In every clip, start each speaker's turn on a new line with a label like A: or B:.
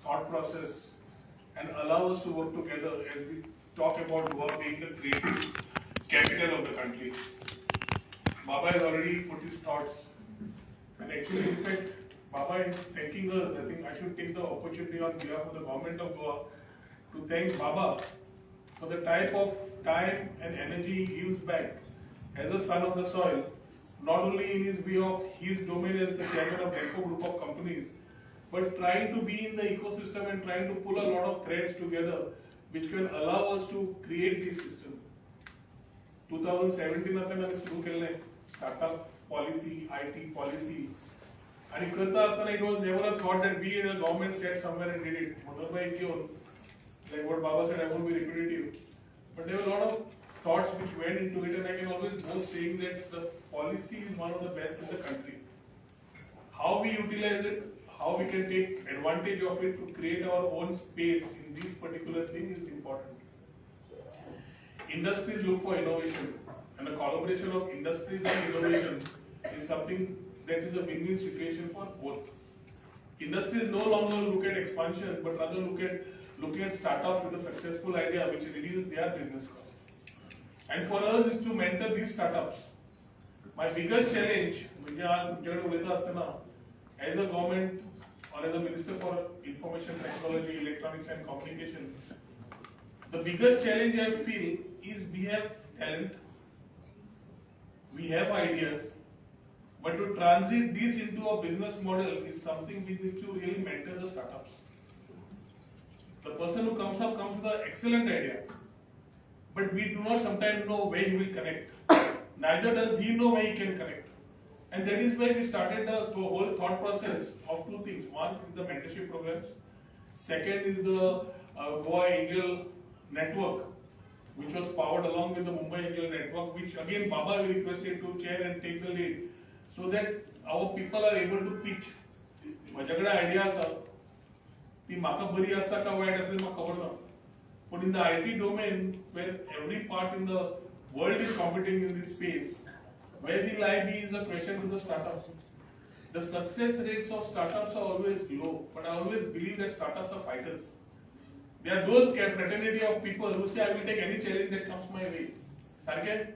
A: thought process and allow us to work together as we talk about Goa being the creative capital of the country. Baba has already put his thoughts, and actually, in fact, Baba is thanking us. I think I should take the opportunity on behalf of the government of Goa to thank Baba for the type of time and energy he gives back as a son of the soil, not only in his way of his domain as the chairman of Denko group of companies, but trying to be in the ecosystem and trying to pull a lot of threads together which can allow us to create this system. 2017 आता आम्ही सुरू केले startup policy, IT policy, आणि करता असताना it was never a thought that we in the government sat somewhere and did it. Madhurbai घेऊन, like what Baba said, I won't be repetitive, but there were a lot of thoughts which went into it, and I can always boast saying that the policy is one of the best in the country. How we utilize it, how we can take advantage of it to create our own space in this particular thing is important. Industries look for innovation, and the collaboration of industries and innovation is something that is a win-win situation for both. Industries no longer look at expansion, but rather looking at startups with a successful idea which reduces their business cost. And for us is to mentor these startups. My biggest challenge, as a government or as a Minister for Information Technology, Electronics and Communication, the biggest challenge I feel is we have talent, we have ideas, but to transit this into a business model is something we need to really mentor the startups. The person who comes with an excellent idea, but we do not sometimes know where he will connect. Neither does he know where he can connect. And that is where we started the whole thought process of two things. One is the mentorship programs. Second is the Goa Angel Network, which was powered along with the Mumbai Angel Network, which again Baba we requested to chair and take the lead, so that our people are able to pitch. माझ्याकडे idea आसा, ती म्हाका बरी आसा का white आसा म्हाका खबर ना. But in the IT domain, where every part in the world is competing in this space, where will I be is a question to the startups. The success rates of startups are always low, but I always believe that startups are fighters. They are those fraternity of people who say, I will take any challenge that comes my way. Sarke?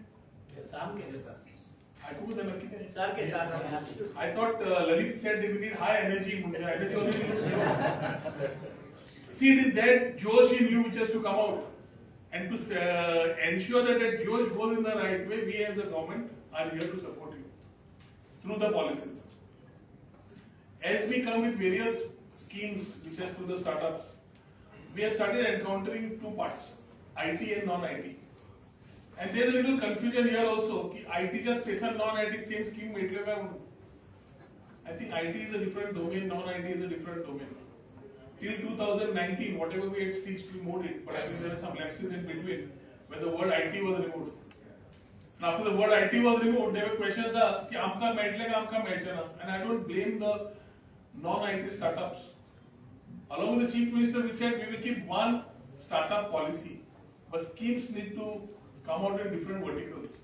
A: I thought Lalit said that we need high energy. Energy only looks low. See, it is that Josh in you which has to come out. And to ensure that that Josh goes in the right way, we as a government are here to support you through the policies. As we come with various schemes which has to the startups, we have started encountering two parts, IT and non-IT. And there is a little confusion here also, IT just says non-IT same scheme. I think IT is a different domain, non-IT is a different domain. Till 2019, whatever we had stitched, we moved it, but I think there are some lapses in between when the word IT was removed. And after the word IT was removed, there were questions asked, ki amka maitlega, amka maitchana. And I don't blame the non-IT startups. Along with the Chief Minister, we said we will keep one startup policy, but schemes need to come out in different verticals.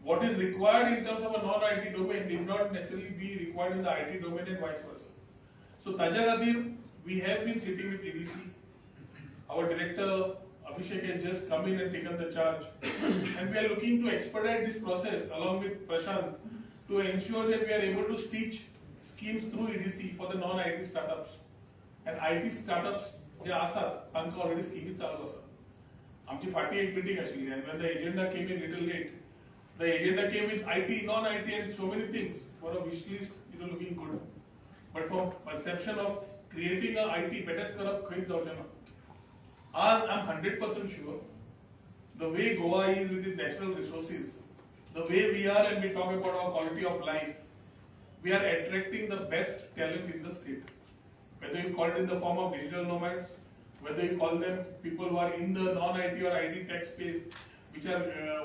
A: What is required in terms of a non-IT domain need not necessarily be required in the IT domain and vice versa. So Tajaradir, we have been sitting with EDC. Our director Abhishek has just come in and taken the charge, and we are looking to expedite this process along with Prashant to ensure that we are able to stitch schemes through EDC for the non-IT startups. And IT startups जे आसात तांकां already schemes चालू आसा. आमची फाटी एक meeting आशिल्ली, and when the agenda came in little late, the agenda came with IT, non-IT, and so many things for a wish list, looking good. But from perception of creating a IT better करप खंयच जावचें ना. As I'm 100% sure, the way Goa is with its natural resources, the way we are and we talk about our quality of life, we are attracting the best talent in the state. Whether you call it in the form of digital nomads, whether you call them people who are in the non-IT or IT tech space, which are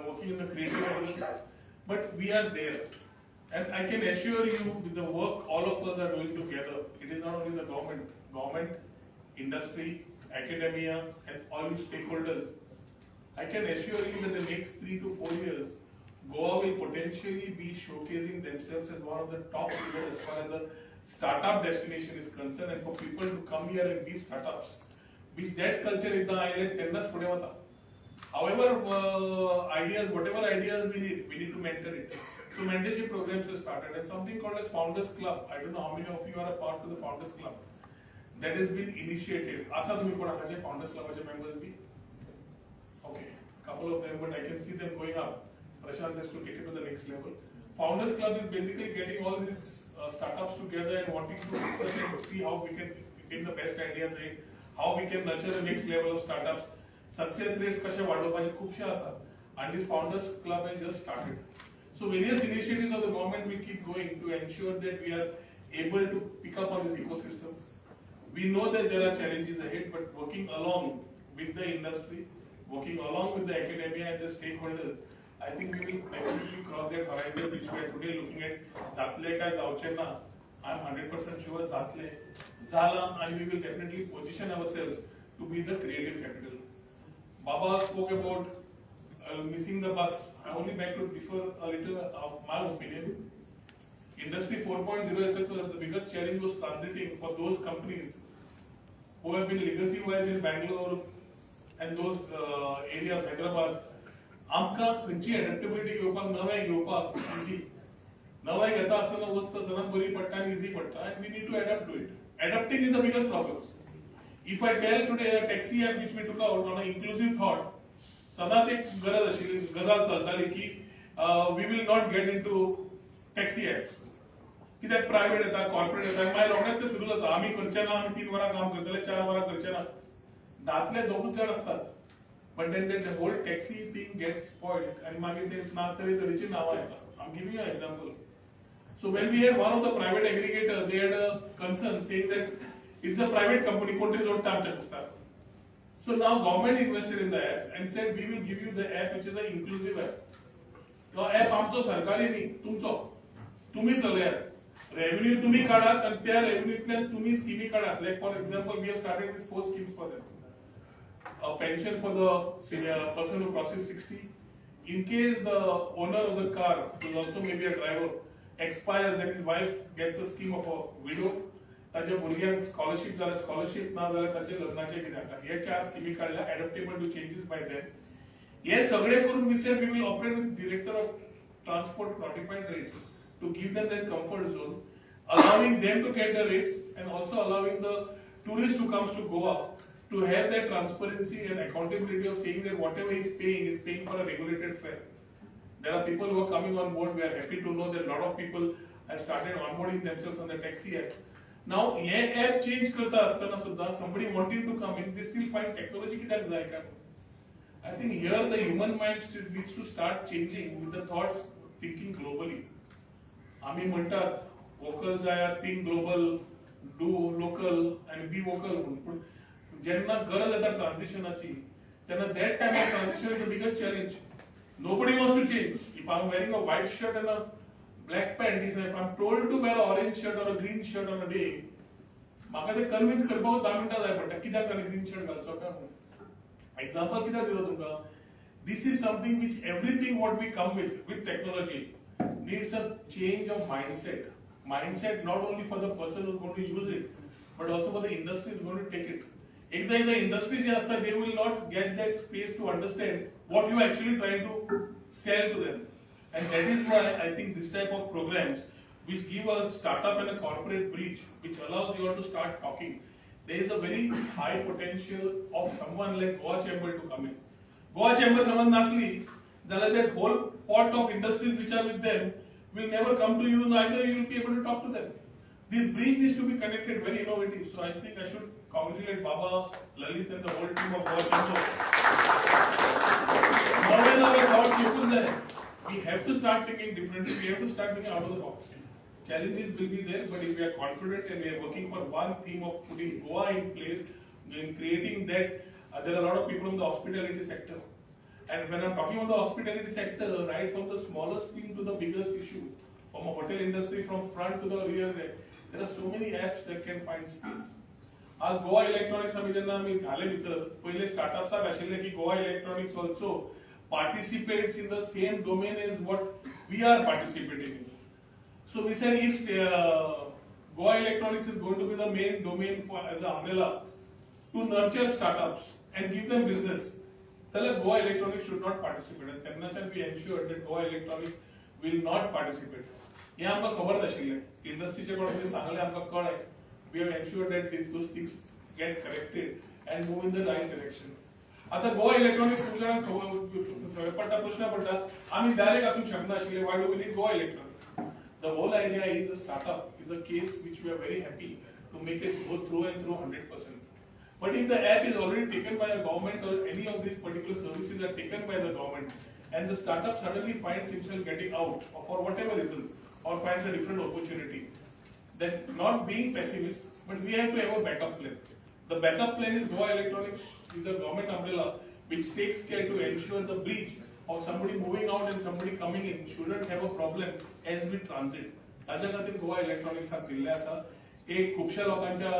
A: working in the creative field, but we are there. And I can assure you, with the work all of us are doing together, it is not only the government, industry, academia, and all its stakeholders. I can assure you that the next 3 to 4 years, Goa will potentially be showcasing themselves as one of the top leaders as far as the startup destination is concerned and for people to come here and be startups, which that culture is the island, however, whatever ideas we need to mentor it. So mentorship programs have started and something called as Founders Club. I don't know how many of you are a part of the Founders Club. That has been initiated. Asa tumhi konache Founders Club members be? Okay, couple of them, but I can see them going up. Prashant has to take it to the next level. Founders Club is basically getting all these startups together and wanting to discuss and see how we can take the best ideas in, how we can nurture the next level of startups. Success rates kashe वाढवपाचे खूपशे असतात. And this Founders Club has just started. So various initiatives of the government will keep going to ensure that we are able to pick up on this ecosystem. We know that there are challenges ahead, but working along with the industry, working along with the academia and the stakeholders, I think we will definitely cross that horizon which we are today looking at. Zatle काय जावचे ना, I'm 100% sure Zatle, Zala, and we will definitely position ourselves to be the creative capital. Baba spoke about missing the bus. I only beg to differ a little of my opinion. Industry 4.0 the biggest challenge was transiting for those companies who have been legacy-wise in Bangalore and those areas, Hyderabad. आमका खंयची एडॅप्टेबिलिटी घेवपाक नवे घेवपाक easy नवे घेता आसतना वस्त सगळ्यांक बरी पडटा आनी इजी पडटा and we need to adapt to it adapting is the biggest problem if I tell today a taxi app which we took out on a inclusive thought सदांच एक गरज आशिल्ली गजाल चलताली की वी विल नॉट गेट इनटू टॅक्सी ॲप्स कित्याक प्रायव्हेट येता कॉर्पोरेट येता मागीर रोखडेच ते सुरू जाता आमी करचे ना आमी 3 वरां काम करतले 4 वरां करचे ना दातले दोगूच जाण असतात. But then the whole taxi thing gets spoiled and I'm giving you an example. So when we had one of the private aggregators, they had a concern saying that it's a private company, so now government invested in the app and said we will give you the app which is an inclusive app. So app आमचो सरकारी न्ही तुमचो तुम्ही चलयात revenue तुम्ही काढात आणि त्या revenueतल्यान तुम्ही स्कीमी काढात. Like for example we have started with 4 schemes for them. A pension for the senior person who crosses 60. In case the owner of the car, who is also maybe a driver, expires, then his wife gets a scheme of a widow. ताच्या भुरग्यांक scholarship जाल्यार scholarship ना जाल्यार ताचे लग्नाचे कितें जाता हे 4 स्किमी काडल्या adaptable to changes by them. हे सगळे करून we said we will operate with director of transport notified rates to give them that comfort zone allowing them to get the rates and also allowing the tourist who comes to Goa to have that transparency and accountability of saying that whatever he is paying for a regulated fare. There are people who are coming on board. We are happy to know that a lot of people have started onboarding themselves on the taxi app. Now, ये app change करता असताना सुद्धा somebody wanting to come in, they still find technology कित्याक जाय काय? I think here the human mind needs to start changing with the thoughts thinking globally. आम्ही म्हणतात vocal जाया think global, do local and be vocal. जेन्ना गरज येता ट्रान्झिशनाची तेन्ना that time of transition is the biggest challenge. Nobody wants to change. If I'm wearing a white shirt and a black pant, if I'm told to wear an orange shirt or a green shirt on a day, म्हाका ते convince करपाक 10 मिनिटां जाय पडटा कित्याक ताणें green shirt घालचो काय म्हणून. एक्झाम्पल कित्याक दिलो तुमकां. This is something which everything what we come with technology needs a change of mindset. Mindset not only for the person who's going to use it, but also for the industry who's going to take it. एकदा in the industry जे असतात they will not get that space to understand what you actually trying to sell to them, and that is why I think this type of programs which give a startup and a corporate bridge which allows you all to start talking. There is a very high potential of someone like Goa Chamber to come in. Goa Chamber समज नसली जाल्यार that whole pot of industries which are with them will never come to you, neither you will be able to talk to them. This bridge needs to be connected, very innovative. So I think I should congratulate Baba, Lalit and the whole team of Goa Chamber. Now when our thought people there, we have to start thinking differently, we have to start thinking out of the box. Challenges will be there, but if we are confident and we are working for one theme of putting Goa in place, in creating that, there are a lot of people in the hospitality sector. And when I'm talking about the hospitality sector, right from the smallest thing to the biggest issue, from a hotel industry, from front to the rear, there are so many apps that can find space. आज Goa electronics आम्ही जेन्ना आम्ही घाले भितर पहिले स्टार्टअप्साक आशिल्ले की Goa electronics also participates in the same domain as what we are participating in. So we said if Goa Electronics is going to be the main domain for as an umbrella to nurture startups and give them business. Tell Goa Electronics should not participate, and त्यांना we ensure that Goa Electronics will not participate. हे आमकां खबर नाशिल्लें. इंडस्ट्रीचे कडून सांगलें आमकां कळ्ळें. We have ensured that those things get corrected and move in the right direction. आता Goa electronics खूप जाणांक पडटा प्रश्न पडटा आम्ही डायरेक्ट आसूंक शकना आशिल्ले. Why do we need Goa Electronics? The whole idea is a startup is a case which we are very happy to make it go through and through 100%. But if the app is already taken by a government or any of these particular services are taken by the government and the startup suddenly finds himself getting out for whatever reasons or finds a different opportunity, then not being pessimist, but we have to have a backup plan. The backup plan is Goa Electronics is the government umbrella which takes care to ensure the breach of somebody moving out and somebody coming in shouldn't have a problem as we transit. ताज्या खातीर Goa electronics दिल्ले आसा. एक खुबशा लोकांच्या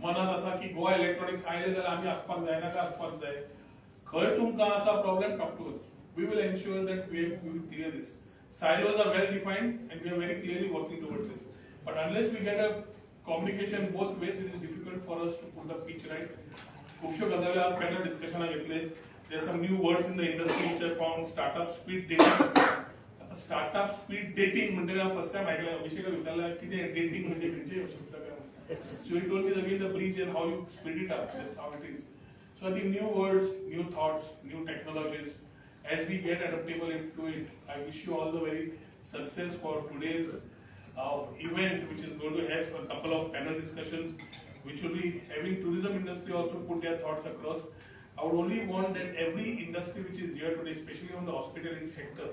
A: मनात आसा की गोवा इलेक्ट्रॉनिक्स आयले जाल्यार आमी आसपाक जाय नाका आसपाक जाय. खंय तुमकां आसा problem talk to us. We will ensure that we will clear this. Silos are well defined and we are very clearly working towards this. But unless we get a communication both ways, it is difficult for us to put the pitch right. खुबश्यो गजाली आज panel डिस्कशनाक घेतले. There are some new words in the industry which are found. Startup speed dating. आता startup speed dating म्हणजे काय first time ऐकलं. अभिषेक विचारला किती dating म्हणजे शब्द काय. So he told me again the bridge and how you speed it up. That's how it is. So I think new words, new thoughts, new technologies. As we get adaptable into it, I wish you all the very success for today's event, which is going to have a couple of panel discussions, which will be having tourism industry also put their thoughts across. I would only want that every industry which is here today, especially on the hospitality sector,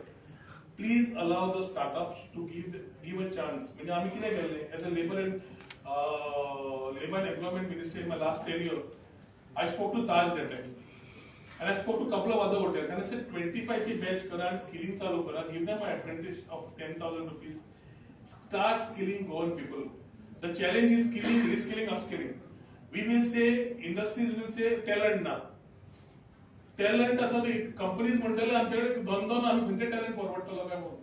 A: please allow the startups to give a chance. म्हणजे आम्ही किती केले as a labor and employment minister in my last tenure, I spoke to Taj that time. And I spoke to a couple of other hotels and I said 25 ची batch करा and skilling चालू करा. Give them an apprentice of 10,000 rupees. Start skilling Goan people. The challenge is skilling, reskilling, upskilling. We will say, industries will say talent ना. Talent असं companies म्हणटले आमच्याकडे दोन आम्ही खंयचे talent फॉरवर्ड काय म्हणून.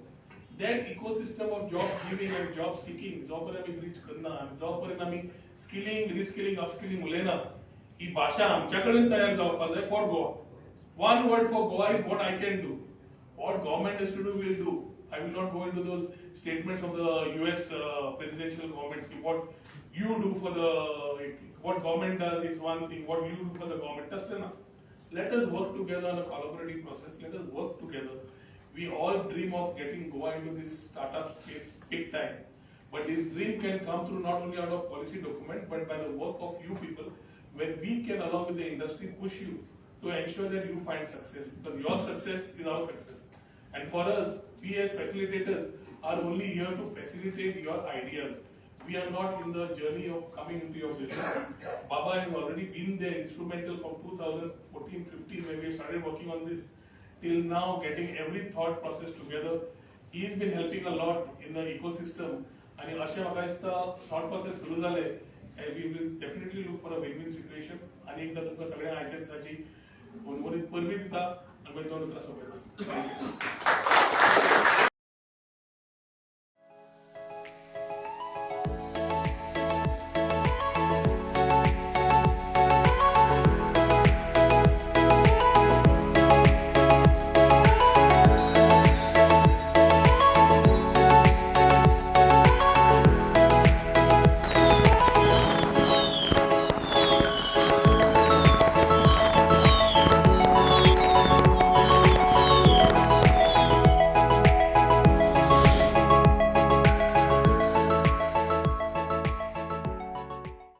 A: That ecosystem of job giving and job seeking, जो पर्यंत आम्ही reach करना, जो पर्यंत आम्ही skilling, reskilling, upskilling उलयना, ही भाषा आमच्याकडे तयार जावपाक जाय for Goa. One word for Goa is what I can do. What government has to do, will do. I will not go into those statements of the US presidential governments. What you do for what government does is one thing. What you do for the government, that's enough. Let us work together on a collaborative process. Let us work together. We all dream of getting Goa into this startup space big time. But this dream can come through not only out of policy document, but by the work of you people, where we can, along with the industry, push you to ensure that you find success, because your success is our success. And for us, we as facilitators are only here to facilitate your ideas. We are not in the journey of coming into your business. Baba has already been there, instrumental from 2014-15 when we started working on this, till now getting every thought process together. He's been helping a lot in the ecosystem. And अशें म्हाका दिसता thought process सुरू जाले, we will definitely look for a win-win situation. आणि एकदा तुमकां सगळ्यांक आयच्या दिसाची परबी दिता आनी मागीर दोन उतरां सोंपयता.